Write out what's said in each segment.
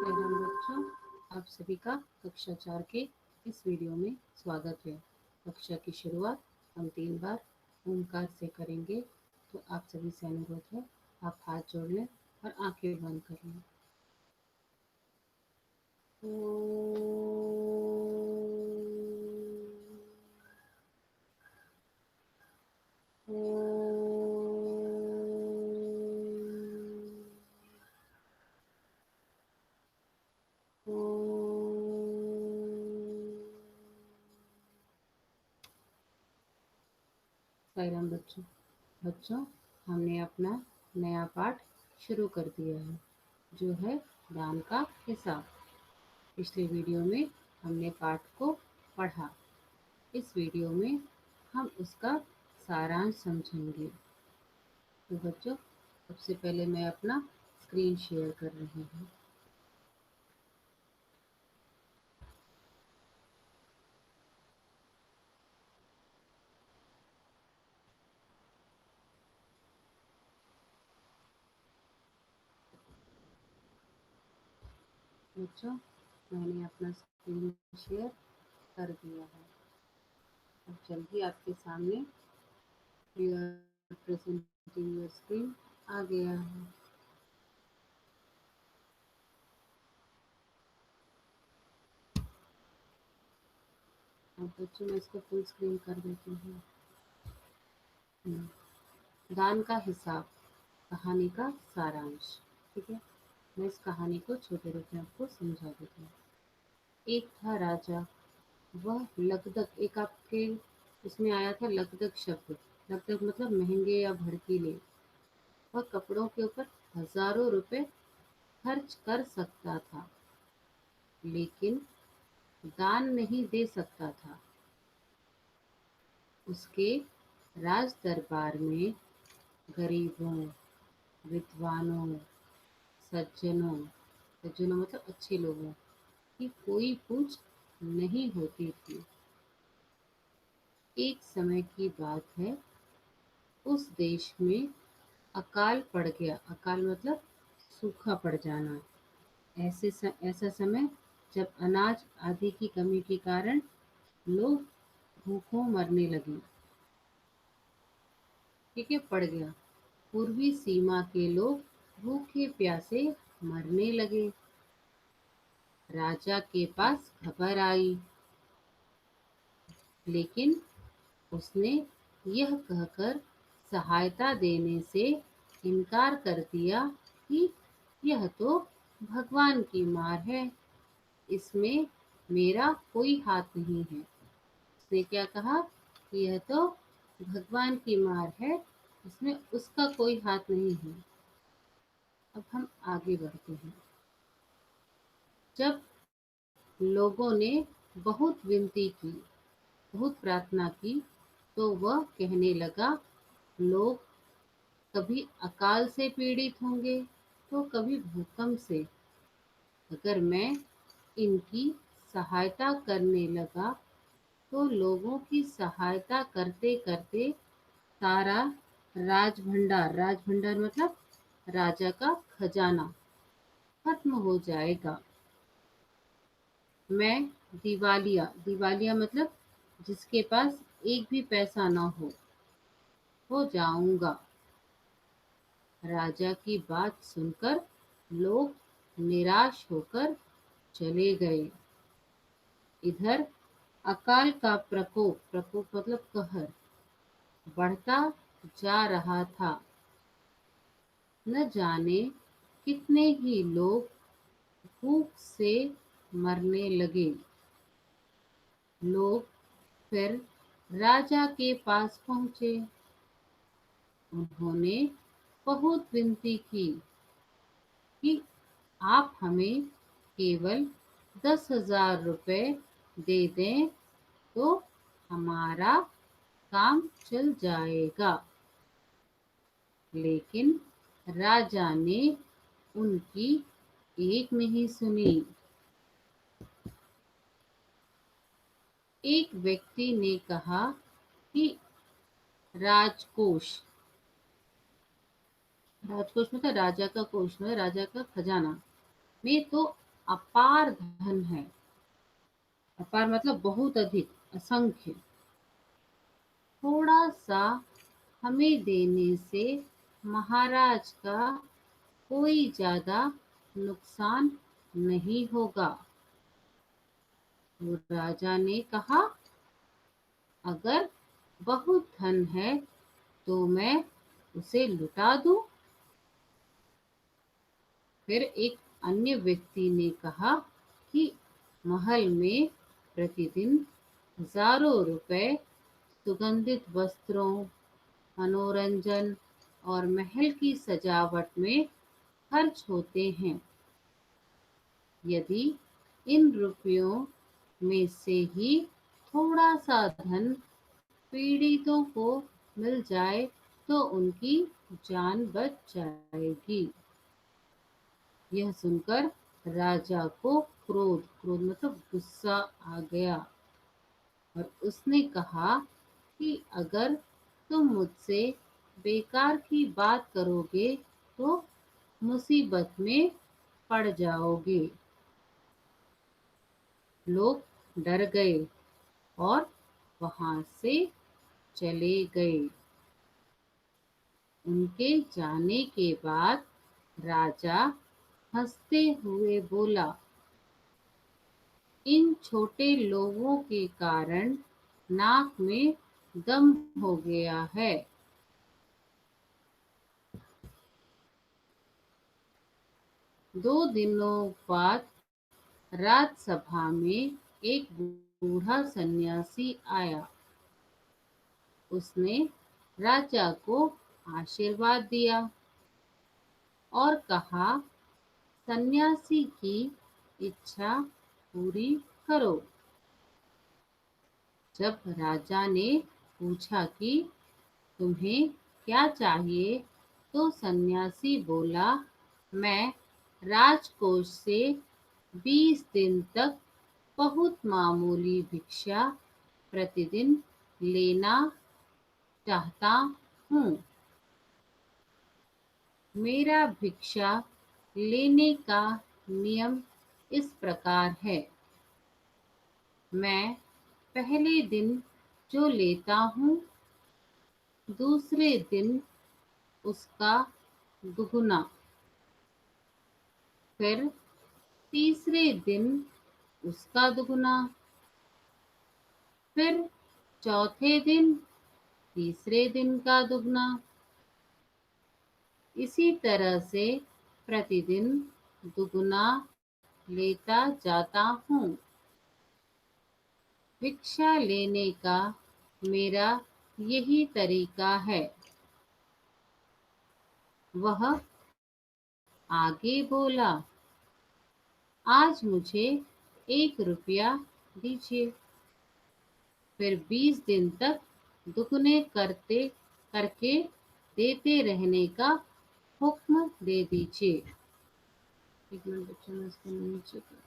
राम बच्चों, आप सभी का कक्षा 4 के इस वीडियो में स्वागत है। कक्षा की शुरुआत हम 3 बार ओंकार से करेंगे, तो आप सभी से अनुरोध है आप हाथ जोड़ लें और आंखें बंद कर लें। साईराम बच्चों, हमने अपना नया पाठ शुरू कर दिया है, जो है दान का हिसाब। पिछले वीडियो में हमने पाठ को पढ़ा। इस वीडियो में हम उसका सारांश समझेंगे। तो बच्चों, सबसे पहले मैं अपना स्क्रीन शेयर कर रही हूँ। बच्चों, मैंने अपना स्क्रीन शेयर कर दिया है। अब जल्दी आपके सामने you are presenting your screen आ गया है। अब बच्चों, मैं इसको फुल स्क्रीन कर देती हूँ। दान का हिसाब, कहानी का सारांश। ठीक है, मैं इस कहानी को छोटे रूप में आपको समझा देती हूँ। एक था राजा, वह लगदग, एक आपके इसमें आया था लगदग शब्द। लगदग मतलब महंगे या भड़कीले। वह कपड़ों के ऊपर हजारों रुपए खर्च कर सकता था, लेकिन दान नहीं दे सकता था। उसके राज दरबार में गरीबों, विद्वानों, सज्जनों, सज्जनों मतलब अच्छे लोगों की कोई पूछ नहीं होती थी। एक समय की बात है, उस देश में अकाल पड़ गया। अकाल मतलब सूखा पड़ जाना। ऐसा समय जब अनाज आदि की कमी के कारण लोग भूखों मरने लगे। ठीक है, पड़ गया। पूर्वी सीमा के लोग भूखे प्यासे मरने लगे। राजा के पास खबर आई, लेकिन उसने यह कहकर सहायता देने से इनकार कर दिया कि यह तो भगवान की मार है, इसमें मेरा कोई हाथ नहीं है। उसने क्या कहा कि यह तो भगवान की मार है, इसमें उसका कोई हाथ नहीं है। अब हम आगे बढ़ते हैं। जब लोगों ने बहुत विनती की, बहुत प्रार्थना की, तो वह कहने लगा, लोग कभी अकाल से पीड़ित होंगे तो कभी भूकंप से। अगर मैं इनकी सहायता करने लगा तो लोगों की सहायता करते करते सारा राज भंडार मतलब राजा का खजाना खत्म हो जाएगा। मैं दिवालिया मतलब जिसके पास एक भी पैसा ना हो जाऊंगा। राजा की बात सुनकर लोग निराश होकर चले गए। इधर अकाल का प्रकोप मतलब कहर बढ़ता जा रहा था। न जाने कितने ही लोग भूख से मरने लगे। लोग फिर राजा के पास पहुंचे। उन्होंने बहुत विनती की कि आप हमें केवल 10,000 रुपए दे दें तो हमारा काम चल जाएगा। लेकिन राजा ने उनकी एक नहीं सुनी। एक व्यक्ति ने कहा कि राजकोष राजकोष मतलब राजा का कोष में, राजा का खजाना में तो अपार धन है। अपार मतलब बहुत अधिक, असंख्य। थोड़ा सा हमें देने से महाराज का कोई ज्यादा नुकसान नहीं होगा। तो राजा ने कहा, अगर बहुत धन है तो मैं उसे लुटा दूं। फिर एक अन्य व्यक्ति ने कहा कि महल में प्रतिदिन हजारों रुपए सुगंधित वस्त्रों, मनोरंजन और महल की सजावट में खर्च होते हैं। यदि इन रुपयों में से ही थोड़ा सा धन पीड़ितों को मिल जाए तो उनकी जान बच जाएगी। यह सुनकर राजा को क्रोध क्रोध मतलब गुस्सा आ गया और उसने कहा कि अगर तुम मुझसे बेकार की बात करोगे तो मुसीबत में पड़ जाओगे। लोग डर गए और वहां से चले गए। उनके जाने के बाद राजा हंसते हुए बोला, इन छोटे लोगों के कारण नाक में दम हो गया है। 2 दिनों बाद राजसभा में एक बूढ़ा सन्यासी आया। उसने राजा को आशीर्वाद दिया और कहा, सन्यासी की इच्छा पूरी करो। जब राजा ने पूछा कि तुम्हें क्या चाहिए, तो सन्यासी बोला, मैं राजकोष से 20 दिन तक बहुत मामूली भिक्षा प्रतिदिन लेना चाहता हूँ। मेरा भिक्षा लेने का नियम इस प्रकार है, मैं पहले दिन जो लेता हूँ दूसरे दिन उसका दुगुना, फिर तीसरे दिन उसका दुगुना, फिर चौथे दिन तीसरे दिन का दुगना। इसी तरह से प्रतिदिन दुगुना लेता जाता हूँ। भिक्षा लेने का मेरा यही तरीका है। वह आगे बोला, आज मुझे 1 रुपया दीजिए, फिर 20 दिन तक दुगने करके देते रहने का हुक्म दे दीजिए। एक मिनट बच्चों, मैं इसको नीचे कर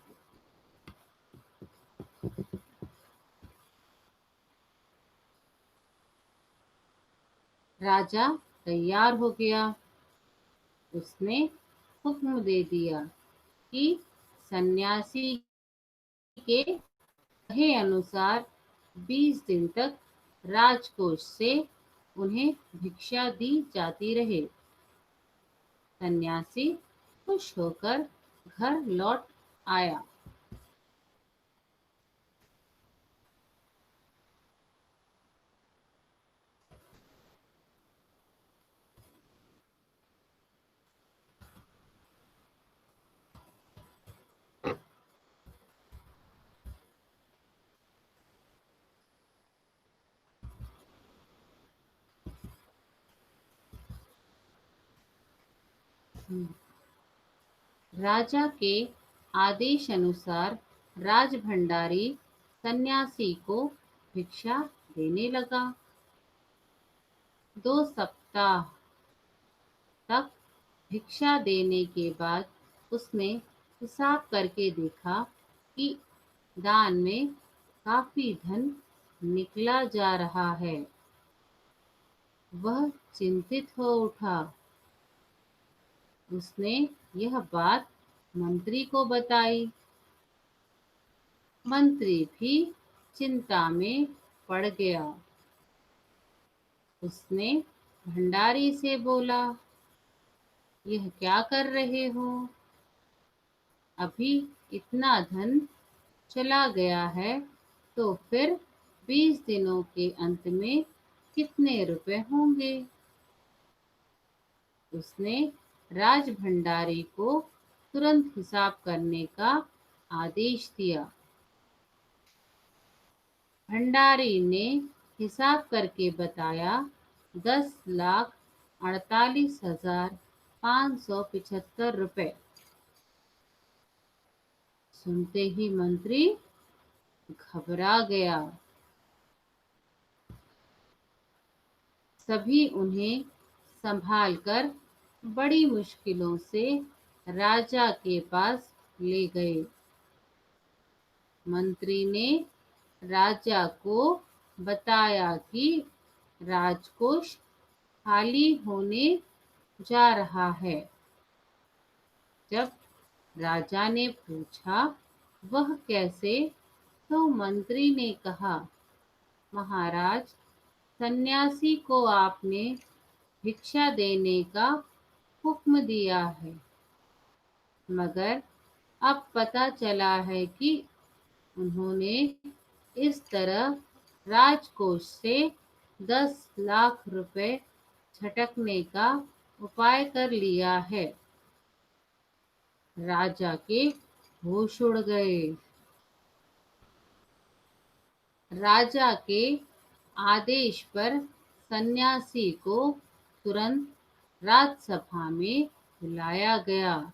राजा तैयार हो गया। उसने हुक्म दे दिया कि सन्यासी के कहे अनुसार 20 दिन तक राजकोष से उन्हें भिक्षा दी जाती रहे। सन्यासी खुश होकर घर लौट आया। राजा के आदेश अनुसार राजभंडारी सन्यासी को भिक्षा देने लगा। 2 सप्ताह तक भिक्षा देने के बाद उसने हिसाब करके देखा कि दान में काफी धन निकला जा रहा है। वह चिंतित हो उठा। उसने यह बात मंत्री को बताई। मंत्री भी चिंता में पड़ गया। उसने भंडारी से बोला, यह क्या कर रहे हो? अभी इतना धन चला गया है तो फिर 20 दिनों के अंत में कितने रुपए होंगे? उसने राज भंडारी को तुरंत हिसाब करने का आदेश दिया। भंडारी ने हिसाब करके बताया, 10,48,575 रुपए। सुनते ही मंत्री घबरा गया। सभी उन्हें संभालकर बड़ी मुश्किलों से राजा के पास ले गए। मंत्री ने राजा को बताया कि राजकोष खाली होने जा रहा है। जब राजा ने पूछा, वह कैसे? तो मंत्री ने कहा, महाराज, सन्यासी को आपने भिक्षा देने का हुक्म दिया है, मगर अब पता चला है कि उन्होंने इस तरह राजकोष से 10 लाख रुपए झटकने का उपाय कर लिया है। राजा के होश उड़ गए। राजा के आदेश पर सन्यासी को तुरंत राजसभा में बुलाया गया।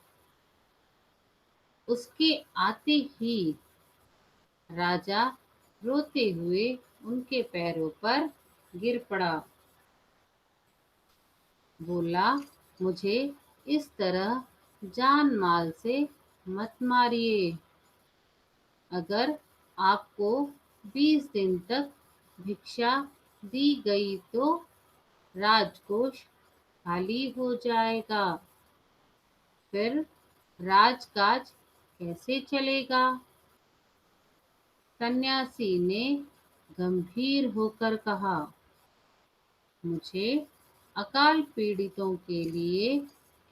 उसके आते ही राजा रोते हुए उनके पैरों पर गिर पड़ा। बोला, मुझे इस तरह जान माल से मत मारिए। अगर आपको 20 दिन तक भिक्षा दी गई तो राजकोष खाली हो जाएगा। फिर राजकाज कैसे चलेगा? सन्यासी ने गंभीर होकर कहा, मुझे अकाल पीड़ितों के लिए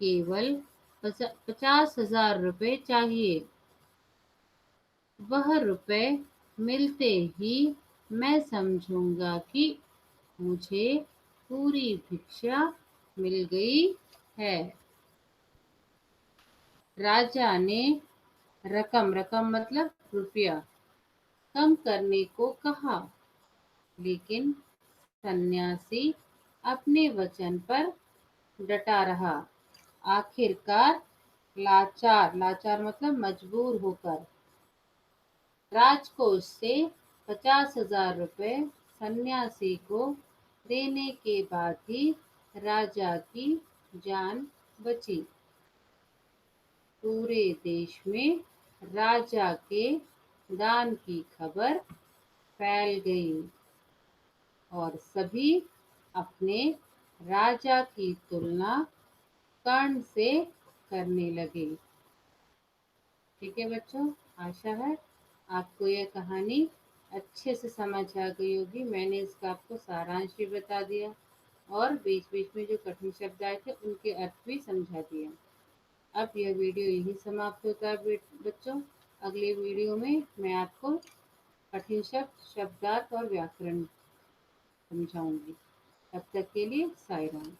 केवल 50,000 रुपए चाहिए। वह रुपए मिलते ही मैं समझूंगा कि मुझे पूरी भिक्षा मिल गई है। राजा ने रकम रकम मतलब रुपया कम करने को कहा, लेकिन सन्यासी अपने वचन पर डटा रहा। आखिरकार लाचार लाचार मतलब मजबूर होकर राजकोष से 50,000 रुपए सन्यासी को देने के बाद ही राजा की जान बची। पूरे देश में राजा के दान की खबर फैल गई और सभी अपने राजा की तुलना कर्ण से करने लगे। ठीक है बच्चों, आशा है आपको यह कहानी अच्छे से समझ आ गई होगी। मैंने इसका आपको सारांश भी बता दिया और बीच बीच में जो कठिन शब्द आए थे उनके अर्थ भी समझा दिया। अब यह वीडियो यहीं समाप्त होता है बच्चों। अगले वीडियो में मैं आपको कठिन शब्द, शब्दार्थ और व्याकरण समझाऊंगी। तब तक के लिए साई राम।